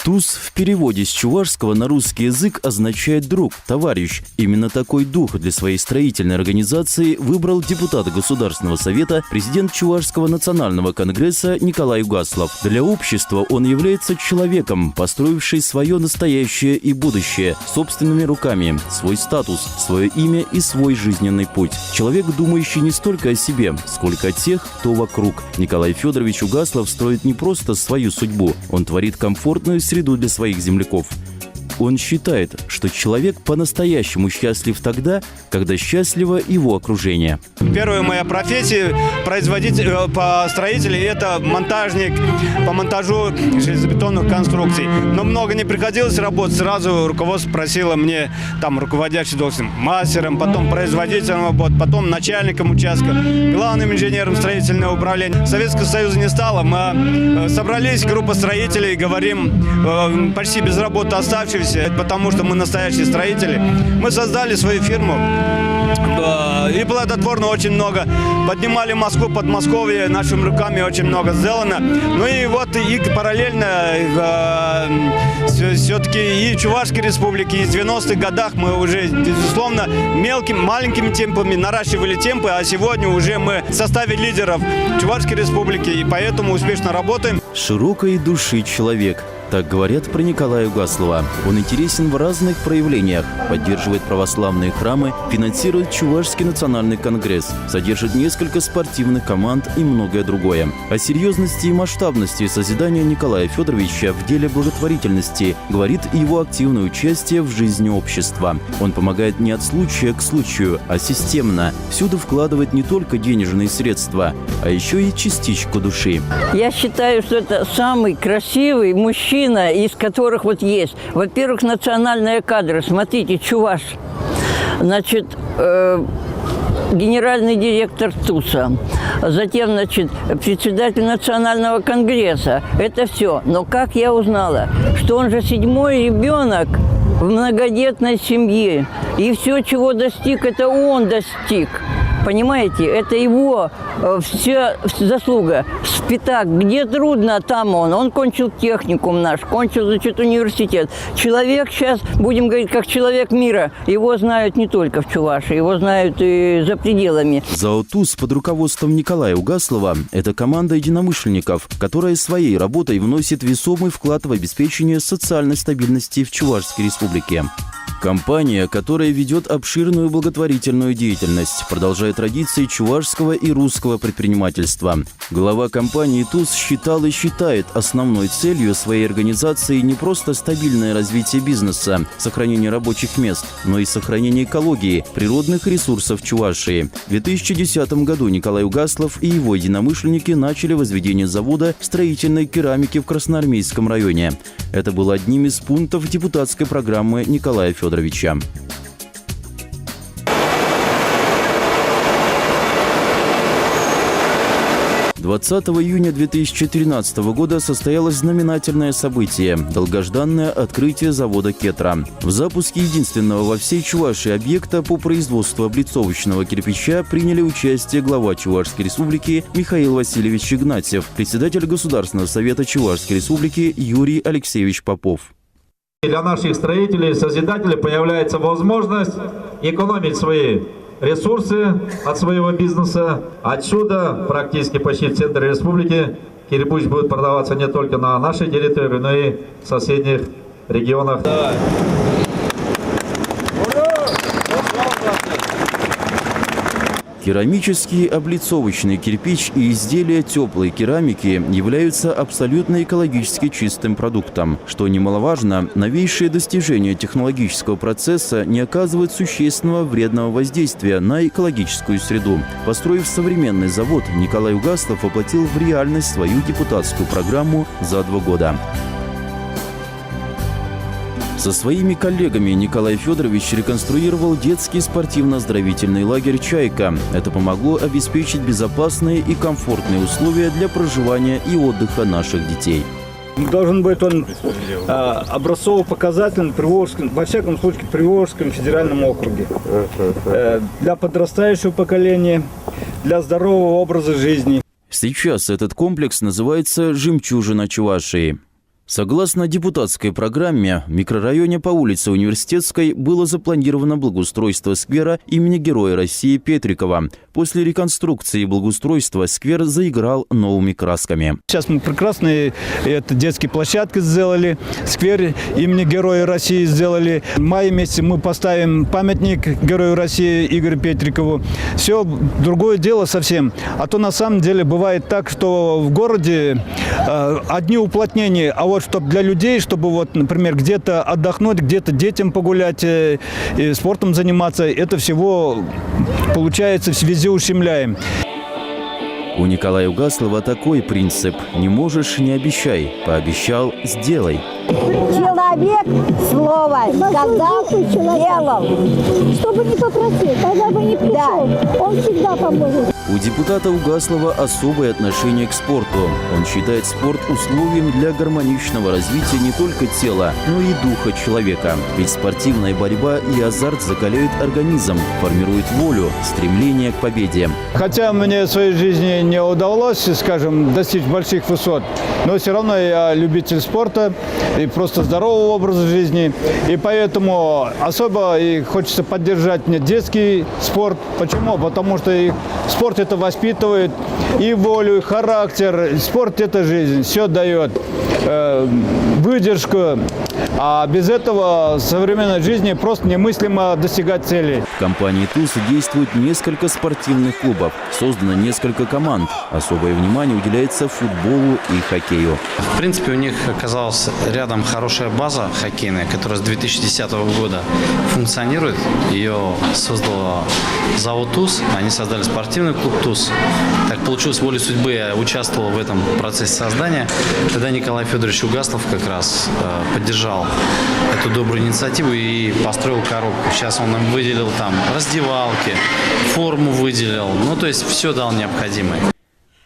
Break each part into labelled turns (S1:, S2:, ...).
S1: ТУЗ в переводе с чувашского на русский язык означает «друг», «товарищ». Именно такой дух для своей строительной организации выбрал депутат Государственного совета, президент Чувашского национального конгресса Николай Угаслов. Для общества он является человеком, построивший свое настоящее и будущее собственными руками, свой статус, свое имя и свой жизненный путь. Человек, думающий не столько о себе, сколько о тех, кто вокруг. Николай Федорович Угаслов строит не просто свою судьбу, он творит комфортную среду для своих земляков. Он считает, что человек по-настоящему счастлив тогда, когда счастливо его окружение.
S2: Первая моя профессия – производитель по строителю – это монтажник по монтажу железобетонных конструкций. Но много не приходилось работать. Сразу руководство просило мне там руководящий должность мастером, потом производителем работы, потом начальником участка, главным инженером строительного управления. Советского Союза не стало. Мы собрались, группа строителей, говорим, почти без работы оставшиеся, потому что мы настоящие строители. Мы создали свою фирму. И плодотворно очень много. Поднимали Москву, Подмосковье, нашими руками очень много сделано. Ну и вот и параллельно все-таки и в Чувашской республике, и в 90-х годах мы уже, безусловно, маленькими темпами наращивали темпы, а сегодня уже мы в составе лидеров Чувашской республики, и поэтому успешно работаем.
S1: Широкой души человек. Так говорят про Николая Угаслова. Он интересен в разных проявлениях, поддерживает православные храмы, финансирует Чувашский национальный конгресс, содержит несколько спортивных команд и многое другое. О серьезности и масштабности созидания Николая Федоровича в деле благотворительности говорит и его активное участие в жизни общества. Он помогает не от случая к случаю, а системно. Всюду вкладывает не только денежные средства, а еще и частичку души.
S3: Я считаю, что это самый красивый мужчина, из которых вот есть. Во-первых, национальные кадры. Смотрите, чуваш. Значит, генеральный директор ТУСа. Затем, значит, председатель национального конгресса. Это все. Но как я узнала, что он же 7-й ребенок в многодетной семье. И все, чего достиг, это он достиг. Понимаете, это его вся заслуга. Спитак, где трудно, там он. Он кончил техникум наш, кончил, значит, университет. Человек сейчас, будем говорить, как человек мира. Его знают не только в Чувашии, его знают и за пределами.
S1: ЗАО-ТУЗ под руководством Николая Угаслова – это команда единомышленников, которая своей работой вносит весомый вклад в обеспечение социальной стабильности в Чувашской республике. Компания, которая ведет обширную благотворительную деятельность, продолжая традиции чувашского и русского предпринимательства. Глава компании ТУЗ считал и считает основной целью своей организации не просто стабильное развитие бизнеса, сохранение рабочих мест, но и сохранение экологии, природных ресурсов Чувашии. В 2010 году Николай Угаслов и его единомышленники начали возведение завода строительной керамики в Красноармейском районе. Это было одним из пунктов депутатской программы Николая Федоровича. 20 июня 2013 года состоялось знаменательное событие – долгожданное открытие завода «Кетра». В запуске единственного во всей Чувашии объекта по производству облицовочного кирпича приняли участие глава Чувашской республики Михаил Васильевич Игнатьев, председатель Государственного совета Чувашской республики Юрий Алексеевич Попов.
S4: Для наших строителей, созидателей появляется возможность экономить свои ресурсы от своего бизнеса. Отсюда, практически почти в центре республики, кирпич будет продаваться не только на нашей территории, но и в соседних регионах.
S1: Керамический облицовочный кирпич и изделия теплой керамики являются абсолютно экологически чистым продуктом. Что немаловажно, новейшие достижения технологического процесса не оказывают существенного вредного воздействия на экологическую среду. Построив современный завод, Николай Угаслов воплотил в реальность свою депутатскую программу за 2 года. Со своими коллегами Николай Федорович реконструировал детский спортивно-оздоровительный лагерь «Чайка». Это помогло обеспечить безопасные и комфортные условия для проживания и отдыха наших детей.
S5: Должен быть он образцово-показательным во всяком случае, в Приволжском федеральном округе. Для подрастающего поколения, для здорового образа жизни.
S1: Сейчас этот комплекс называется «Жемчужина Чувашии». Согласно депутатской программе, в микрорайоне по улице Университетской было запланировано благоустройство сквера имени Героя России Петрикова. После реконструкции и благоустройства сквер заиграл новыми красками.
S5: Сейчас мы прекрасные детские площадки сделали, сквер имени Героя России сделали. В мае месяце мы поставим памятник Герою России Игорю Петрикову. Все другое дело совсем. А то на самом деле бывает так, что в городе одни уплотнения, а вот чтобы для людей, чтобы вот, например, где-то отдохнуть, где-то детям погулять, и спортом заниматься, это всего получается везде ущемляем.
S1: У Николая Угаслова такой принцип: не можешь – не обещай, пообещал – сделай.
S6: Человек слово сказал, делал.
S7: Чтобы не попросил, тогда бы не пришел. Да. Он всегда поможет.
S1: У депутата Угаслова особое отношение к спорту. Он считает спорт условием для гармоничного развития не только тела, но и духа человека. Ведь спортивная борьба и азарт закаляют организм, формируют волю, стремление к победе.
S5: Хотя мне в своей жизни не удалось, скажем, достичь больших высот, но все равно я любитель спорта и просто здорового образа жизни. И поэтому особо и хочется поддержать мне детский спорт. Почему? Потому что спорт это воспитывает и волю, и характер. Спорт это жизнь, все дает выдержку. А без этого в современной жизни просто немыслимо достигать целей.
S1: В компании ТУЗ действует несколько спортивных клубов, создано несколько команд. Особое внимание уделяется футболу и хоккею.
S8: В принципе, у них оказалась рядом хорошая база хоккейная, которая с 2010 года функционирует. Ее создала завод ТУЗ, они создали спортивный клуб ТУЗ. Так получилось, волей судьбы, я участвовал в этом процессе создания. Тогда Николай Федорович Угаслов как раз поддержал эту добрую инициативу и построил коробку. Сейчас он нам выделил там раздевалки, форму выделил, ну то есть все дал необходимое.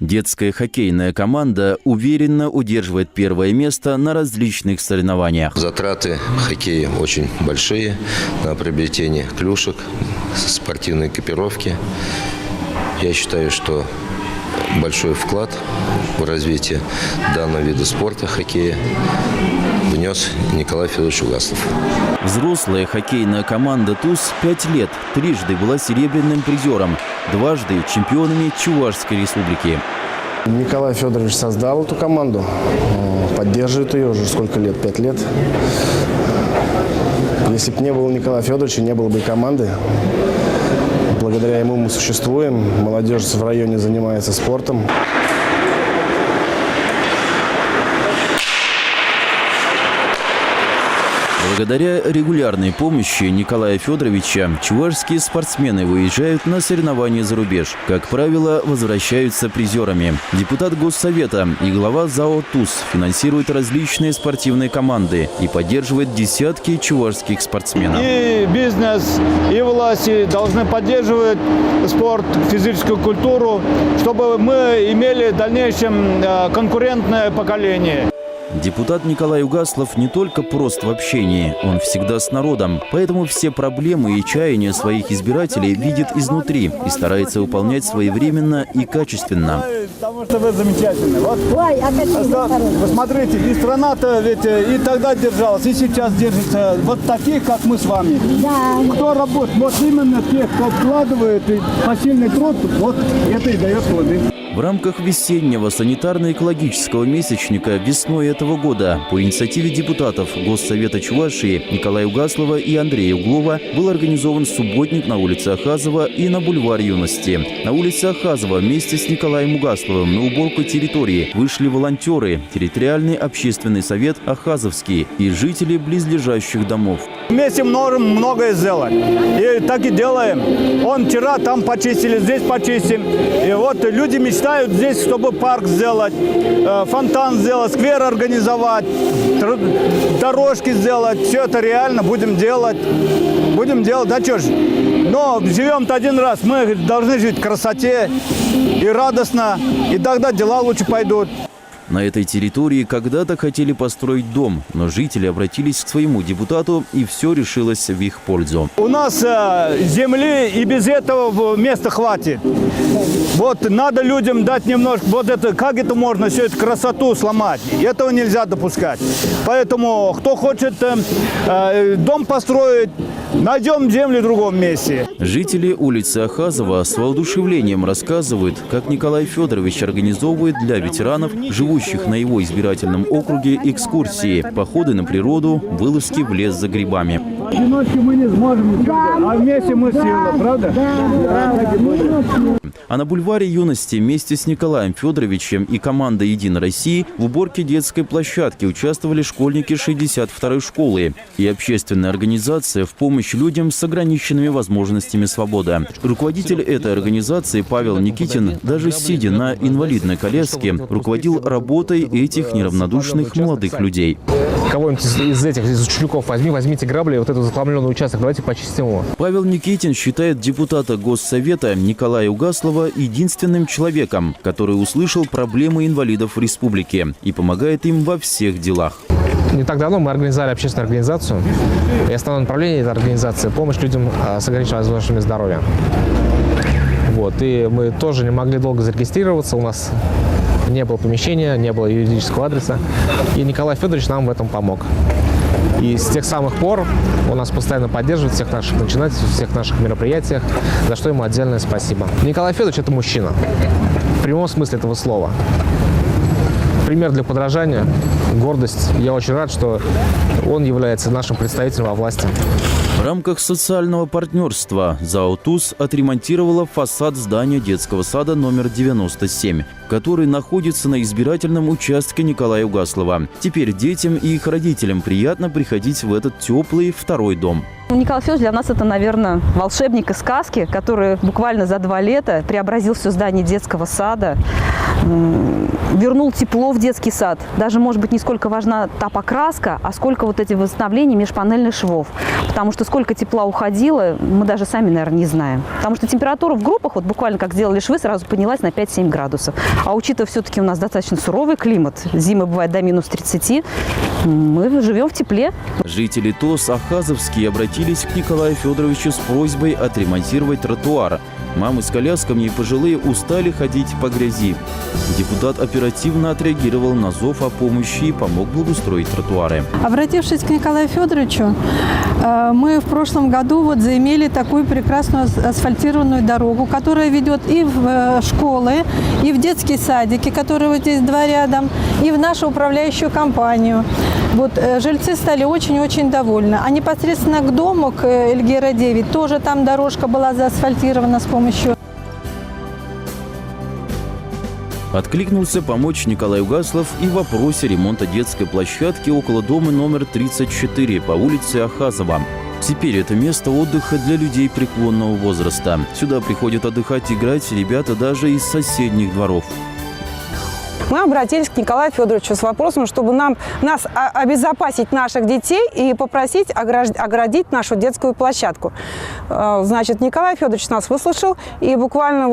S1: Детская хоккейная команда уверенно удерживает первое место на различных соревнованиях.
S9: Затраты хоккея очень большие на приобретение клюшек, спортивной экипировки. Я считаю, что большой вклад в развитие данного вида спорта, хоккея, внес Николай Федорович Угаслов.
S1: Взрослая хоккейная команда ТУЗ 5 лет трижды была серебряным призером, дважды чемпионами Чувашской республики.
S10: Николай Федорович создал эту команду, поддерживает ее уже сколько лет, 5 лет. Если бы не было Николая Федоровича, не было бы и команды. Благодаря ему мы существуем, молодежь в районе занимается спортом.
S1: Благодаря регулярной помощи Николая Федоровича чувашские спортсмены выезжают на соревнования за рубеж. Как правило, возвращаются призерами. Депутат Госсовета и глава ЗАО ТУЗ финансируют различные спортивные команды и поддерживает десятки чувашских спортсменов.
S5: И бизнес, и власти должны поддерживать спорт, физическую культуру, чтобы мы имели в дальнейшем конкурентное поколение.
S1: Депутат Николай Угаслов не только прост в общении, он всегда с народом. Поэтому все проблемы и чаяния своих избирателей видит изнутри и старается выполнять своевременно и качественно.
S5: Потому что вы замечательны. Вот, посмотрите, и страна-то ведь и тогда держалась, и сейчас держится вот таких, как мы с вами.
S7: Да.
S5: Кто работает, вот именно тех, кто вкладывает и посильный труд, вот это и дает плоды.
S1: В рамках весеннего санитарно-экологического месячника весной этого года по инициативе депутатов Госсовета Чувашии Николая Угаслова и Андрея Углова был организован субботник на улице Ахазова и на бульваре Юности. На улице Ахазова вместе с Николаем Угасловым на уборку территории вышли волонтеры, территориальный общественный совет Ахазовский и жители близлежащих домов.
S5: Вместе можем многое сделать. И так и делаем. Вчера там почистили, здесь почистим. И вот люди мечтают здесь, чтобы парк сделать, фонтан сделать, сквер организовать, дорожки сделать. Все это реально будем делать. Будем делать, да что ж. Но живем-то один раз. Мы должны жить в красоте и радостно. И тогда дела лучше пойдут.
S1: На этой территории когда-то хотели построить дом, но жители обратились к своему депутату, и все решилось в их пользу.
S5: У нас земли и без этого места хватит. Вот надо людям дать немножко, вот это, как это можно, всю эту красоту сломать. Этого нельзя допускать. Поэтому, кто хочет дом построить, найдем землю в другом месте.
S1: Жители улицы Ахазова с воодушевлением рассказывают, как Николай Федорович организовывает для ветеранов, живущих на его избирательном округе, экскурсии, походы на природу, вылазки в лес за грибами.
S5: Одиночки мы не сможем, а вместе мы сила, правда?
S1: А на бульваре Юности вместе с Николаем Федоровичем и командой «Единой России» в уборке детской площадки участвовали школьники 62-й школы и общественная организация в помощь людям с ограниченными возможностями свободы. Руководитель этой организации Павел Никитин, даже сидя на инвалидной коляске, руководил работой этих неравнодушных молодых людей.
S11: Кого-нибудь из этих учеников возьмите грабли, вот этот захламленный участок, давайте почистим его.
S1: Павел Никитин считает депутата Госсовета Николая Угаслова единственным человеком, который услышал проблемы инвалидов в республике и помогает им во всех делах.
S11: Не так давно мы организовали общественную организацию, и основное направление этой организации – помощь людям с ограниченными возможностями здоровья. Вот. И мы тоже не могли долго зарегистрироваться, у нас не было помещения, не было юридического адреса, и Николай Федорович нам в этом помог. И с тех самых пор он нас постоянно поддерживает в всех наших начинательствах, в всех наших мероприятиях, за что ему отдельное спасибо. Николай Федорович – это мужчина, в прямом смысле этого слова. Пример для подражания, гордость. Я очень рад, что он является нашим представителем во власти.
S1: В рамках социального партнерства ЗАО «ТУЗ» отремонтировала фасад здания детского сада номер 97, который находится на избирательном участке Николая Угаслова. Теперь детям и их родителям приятно приходить в этот теплый второй дом.
S12: Николай Федорович для нас это, наверное, волшебник из сказки, который буквально за 2 лета преобразил все здание детского сада, вернул тепло в детский сад. Даже, может быть, не сколько важна та покраска, а сколько вот эти восстановления межпанельных швов. Потому что сколько тепла уходило, мы даже сами, наверное, не знаем. Потому что температура в группах, вот буквально как сделали швы, сразу поднялась на 5-7 градусов. А учитывая все-таки у нас достаточно суровый климат, зимы бывает до минус 30, мы живем в тепле.
S1: Жители ТОС Ахазовские обратились к Николаю Федоровичу с просьбой отремонтировать тротуар. Мамы с колясками и пожилые устали ходить по грязи. Депутат оперативно отреагировал на зов о помощи и помог благоустроить тротуары.
S13: Обратившись к Николаю Федоровичу, мы в прошлом году заимели такую прекрасную асфальтированную дорогу, которая ведет и в школы, и в детские садики, которые вот здесь 2 рядом, и в нашу управляющую компанию. Жильцы стали очень-очень довольны. А непосредственно к дому, к Эльгера 9, тоже там дорожка была заасфальтирована с помощью.
S1: Откликнулся помочь Николай Угаслов и в вопросе ремонта детской площадки около дома номер 34 по улице Ахазова. Теперь это место отдыха для людей преклонного возраста. Сюда приходят отдыхать и играть ребята даже из соседних дворов.
S14: Мы обратились к Николаю Федоровичу с вопросом, чтобы нас обезопасить наших детей и попросить оградить нашу детскую площадку. Значит, Николай Федорович нас выслушал, и буквально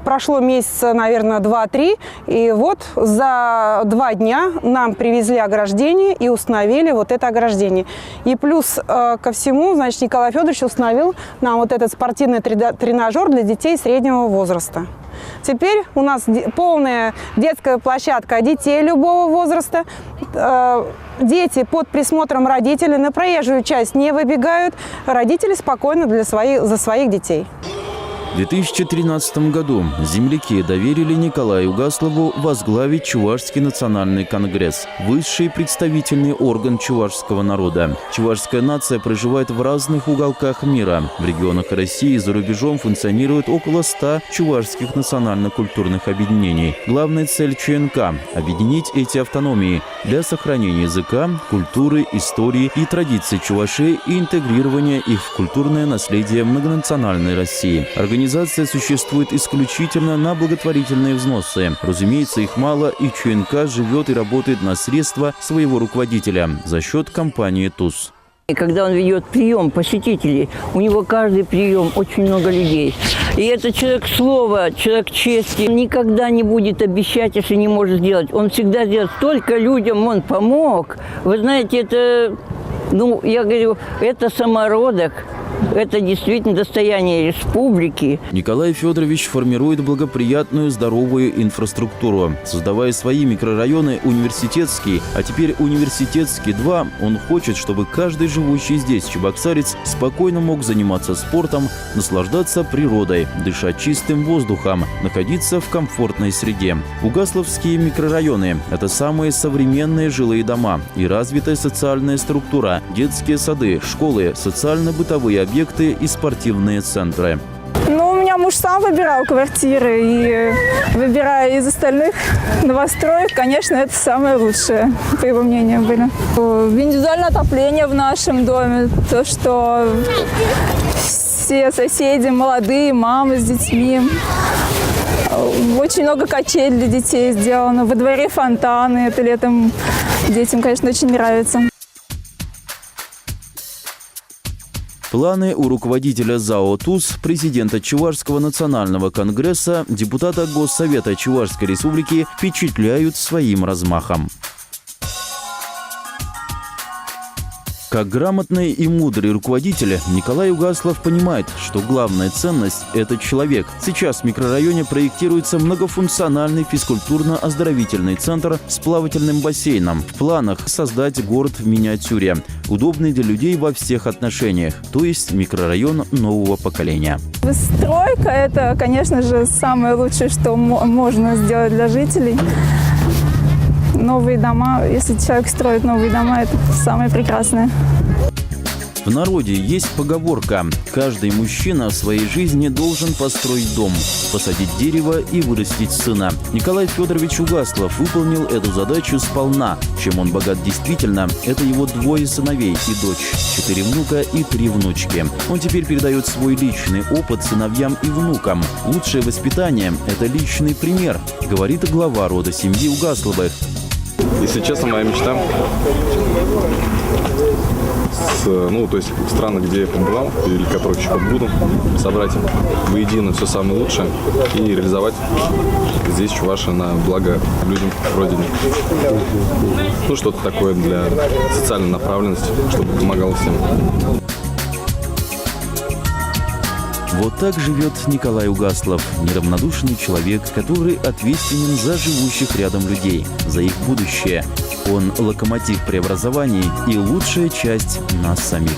S14: прошло месяца, наверное, 2-3, и за 2 дня нам привезли ограждение и установили это ограждение. И плюс ко всему, значит, Николай Федорович установил нам этот спортивный тренажер для детей среднего возраста. Теперь у нас полная детская площадка детей любого возраста. Дети под присмотром родителей на проезжую часть не выбегают. Родители спокойно за своих детей.
S1: В 2013 году земляки доверили Николаю Угаслову возглавить Чувашский национальный конгресс, высший представительный орган чувашского народа. Чувашская нация проживает в разных уголках мира. В регионах России и за рубежом функционирует около 100 чувашских национально-культурных объединений. Главная цель ЧНК – объединить эти автономии для сохранения языка, культуры, истории и традиций чувашей и интегрирования их в культурное наследие многонациональной России. Организация существует исключительно на благотворительные взносы. Разумеется, их мало, и ЧНК живет и работает на средства своего руководителя за счет компании ТУЗ.
S3: И когда он ведет прием посетителей, у него каждый прием очень много людей. И это человек слова, человек чести. Он никогда не будет обещать, если не может сделать. Он всегда сделает. Столько людям он помог. Вы знаете, это, я говорю, это самородок. Это действительно достояние республики.
S1: Николай Федорович формирует благоприятную здоровую инфраструктуру. Создавая свои микрорайоны университетские, а теперь университетский 2, он хочет, чтобы каждый живущий здесь чебоксарец спокойно мог заниматься спортом, наслаждаться природой, дышать чистым воздухом, находиться в комфортной среде. Угасловские микрорайоны – это самые современные жилые дома и развитая социальная структура, детские сады, школы, социально-бытовые объекты и спортивные центры.
S15: У меня муж сам выбирал квартиры, и выбирая из остальных новостроек, конечно, это самое лучшее, по его мнению, были. Индивидуальное отопление в нашем доме, то, что все соседи молодые, мамы с детьми. Очень много качелей для детей сделано, во дворе фонтаны, это летом детям, конечно, очень нравится.
S1: Планы у руководителя ЗАО ТУЗ, президента Чувашского национального конгресса, депутата Госсовета Чувашской республики впечатляют своим размахом. Как грамотный и мудрый руководитель, Николай Угаслов понимает, что главная ценность – это человек. Сейчас в микрорайоне проектируется многофункциональный физкультурно-оздоровительный центр с плавательным бассейном. В планах создать город в миниатюре, удобный для людей во всех отношениях, то есть микрорайон нового поколения.
S15: Стройка – это, конечно же, самое лучшее, что можно сделать для жителей. Новые дома, если человек строит новые дома, это самое прекрасное.
S1: В народе есть поговорка: каждый мужчина в своей жизни должен построить дом, посадить дерево и вырастить сына. Николай Федорович Угаслов выполнил эту задачу сполна. Чем он богат действительно, это его 2 сыновей и дочь, 4 внука и 3 внучки. Он теперь передает свой личный опыт сыновьям и внукам. Лучшее воспитание – это личный пример, говорит глава рода семьи Угасловых.
S16: Если честно, моя мечта то есть в странах, где я побывал, или которые еще буду, собрать воедино все самое лучшее и реализовать здесь Чувашия на благо людям Родине. Что-то такое для социальной направленности, чтобы помогало всем.
S1: Вот так живет Николай Угаслов, неравнодушный человек, который ответственен за живущих рядом людей, за их будущее. Он локомотив преобразований и лучшая часть нас самих.